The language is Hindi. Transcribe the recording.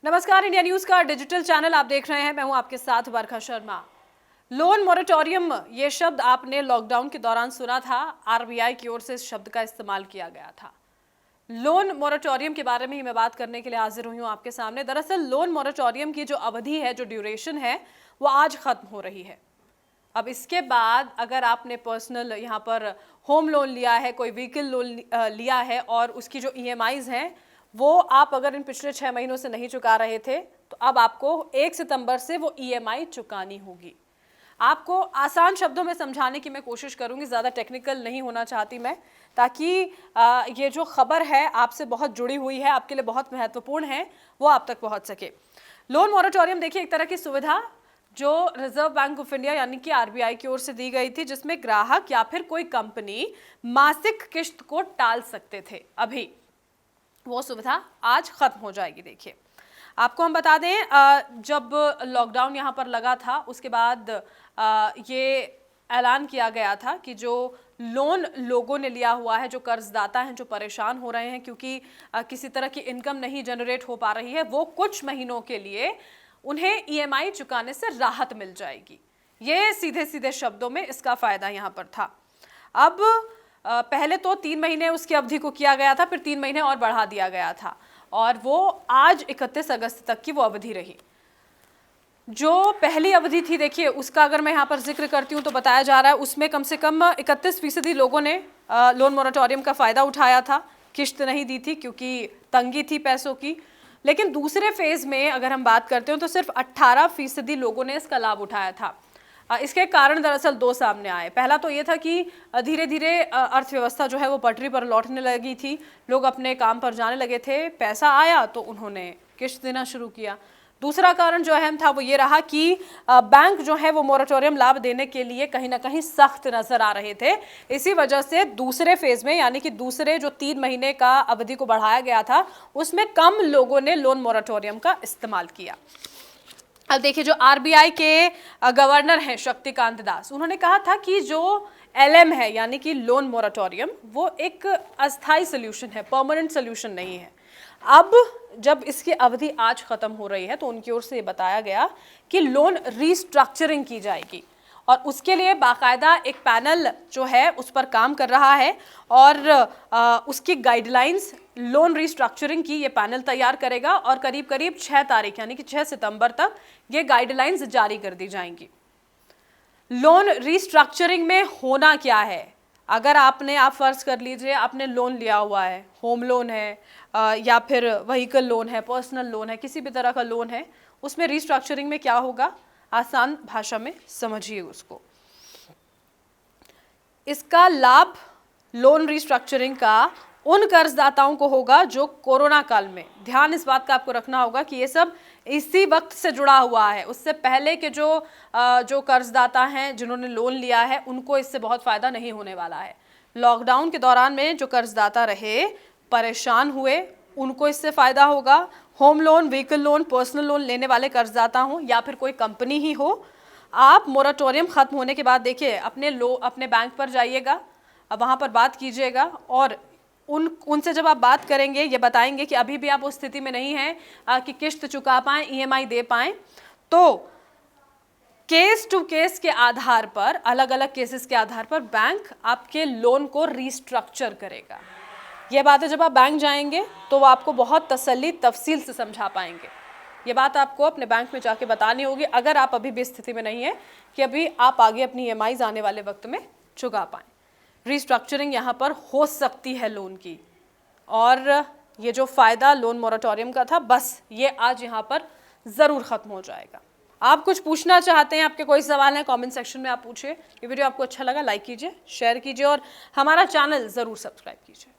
नमस्कार, इंडिया न्यूज का डिजिटल चैनल आप देख रहे हैं। मैं हूं आपके साथ वर्षा शर्मा। लोन मोरेटोरियम, ये शब्द आपने लॉकडाउन के दौरान सुना था। आरबीआई की ओर से इस शब्द का इस्तेमाल किया गया था। लोन मोरेटोरियम के बारे में ही मैं बात करने के लिए हाजिर हुई हूं आपके सामने। दरअसल लोन मोरेटोरियम की जो अवधि है, जो ड्यूरेशन है, वो आज खत्म हो रही है। अब इसके बाद अगर आपने पर्सनल यहाँ पर होम लोन लिया है, कोई व्हीकल लोन लिया है और उसकी जो ईएमआईज हैं वो आप अगर इन पिछले 6 महीनों से नहीं चुका रहे थे, तो अब आपको 1 सितंबर से वो ईएमआई चुकानी होगी। आपको आसान शब्दों में समझाने की मैं कोशिश करूंगी, ज़्यादा टेक्निकल नहीं होना चाहती मैं, ताकि ये जो खबर है आपसे बहुत जुड़ी हुई है, आपके लिए बहुत महत्वपूर्ण है, वो आप तक पहुंच सके। लोन मोरेटोरियम देखिए एक तरह की सुविधा जो रिजर्व बैंक ऑफ इंडिया यानी कि आरबीआई की ओर से दी गई थी, जिसमें ग्राहक या फिर कोई कंपनी मासिक किस्त को टाल सकते थे। अभी वो सुविधा आज खत्म हो जाएगी। देखिए आपको हम बता दें, जब लॉकडाउन यहाँ पर लगा था उसके बाद ये ऐलान किया गया था कि जो लोन लोगों ने लिया हुआ है, जो कर्जदाता हैं, जो परेशान हो रहे हैं क्योंकि किसी तरह की इनकम नहीं जनरेट हो पा रही है, वो कुछ महीनों के लिए उन्हें ईएमआई चुकाने से राहत मिल जाएगी। ये सीधे सीधे शब्दों में इसका फायदा यहाँ पर था। अब पहले तो 3 महीने उसकी अवधि को किया गया था, फिर 3 महीने और बढ़ा दिया गया था और वो आज 31 अगस्त तक की वो अवधि रही। जो पहली अवधि थी, देखिए उसका अगर मैं यहाँ पर जिक्र करती हूँ तो बताया जा रहा है उसमें कम से कम 31% लोगों ने लोन मोरेटोरियम का फ़ायदा उठाया था। किश्त नहीं दी थी क्योंकि तंगी थी पैसों की। लेकिन दूसरे फेज़ में अगर हम बात करते हो तो सिर्फ 18% लोगों ने इसका लाभ उठाया था। इसके कारण दरअसल 2 सामने आए। पहला तो ये था कि धीरे धीरे अर्थव्यवस्था जो है वो पटरी पर लौटने लगी थी, लोग अपने काम पर जाने लगे थे, पैसा आया तो उन्होंने किश्त देना शुरू किया। दूसरा कारण जो अहम था वो ये रहा कि बैंक जो है वो मोरेटोरियम लाभ देने के लिए कहीं ना कहीं सख्त नजर आ रहे थे। इसी वजह से दूसरे फेज में यानी कि दूसरे जो 3 महीने का अवधि को बढ़ाया गया था, उसमें कम लोगों ने लोन मोरेटोरियम का इस्तेमाल किया। अब देखिए जो आरबीआई के गवर्नर हैं शक्तिकांत दास, उन्होंने कहा था कि जो एलएम है यानी कि लोन मोरेटोरियम, वो एक अस्थायी सोल्यूशन है, परमानेंट सोल्यूशन नहीं है। अब जब इसकी अवधि आज खत्म हो रही है तो उनकी ओर से बताया गया कि लोन रीस्ट्रक्चरिंग की जाएगी और उसके लिए बाकायदा एक पैनल जो है उस पर काम कर रहा है और उसकी गाइडलाइंस लोन रीस्ट्रक्चरिंग की ये पैनल तैयार करेगा और करीब करीब 6 तारीख यानी कि 6 सितंबर तक ये गाइडलाइंस जारी कर दी जाएंगी। लोन रीस्ट्रक्चरिंग में होना क्या है? अगर आप फर्ज कर लीजिए आपने लोन लिया हुआ है, होम लोन है या फिर व्हीकल लोन है, पर्सनल लोन है, किसी भी तरह का लोन है, उसमें रीस्ट्रक्चरिंग में क्या होगा, आसान भाषा में समझिए उसको। इसका लाभ लोन रीस्ट्रक्चरिंग का उन कर्जदाताओं को होगा जो कोरोना काल में, ध्यान इस बात का आपको रखना होगा कि ये सब इसी वक्त से जुड़ा हुआ है। उससे पहले के जो कर्जदाता हैं जिन्होंने लोन लिया है उनको इससे बहुत फ़ायदा नहीं होने वाला है। लॉकडाउन के दौरान में जो कर्जदाता रहे, परेशान हुए, उनको इससे फ़ायदा होगा। Home loan, vehicle loan, personal loan लेने वाले कर्जदाता हों या फिर कोई कंपनी ही हो, आप मोरेटोरियम ख़त्म होने के बाद देखिए अपने बैंक पर जाइएगा, अब वहाँ पर बात कीजिएगा और उनसे जब आप बात करेंगे, ये बताएंगे कि अभी भी आप उस स्थिति में नहीं हैं कि किश्त चुका पाएँ, ईएमआई दे पाएँ, तो केस टू केस के आधार पर, अलग अलग केसेस के आधार पर बैंक आपके लोन को रीस्ट्रक्चर करेगा। ये बातें जब आप बैंक जाएंगे तो वो आपको बहुत तसल्ली तफसील से समझा पाएंगे। ये बात आपको अपने बैंक में जाके बतानी होगी अगर आप अभी भी स्थिति में नहीं है कि अभी आप आगे अपनी ईएमआईज आने वाले वक्त में चुका पाएँ। रीस्ट्रक्चरिंग यहाँ पर हो सकती है लोन की, और ये जो फ़ायदा लोन मोरेटोरियम का था, बस ये आज यहाँ पर ज़रूर ख़त्म हो जाएगा। आप कुछ पूछना चाहते हैं, आपके कोई सवाल है, कमेंट सेक्शन में आप पूछिए। ये वीडियो आपको अच्छा लगा लाइक कीजिए, शेयर कीजिए और हमारा चैनल ज़रूर सब्सक्राइब कीजिए।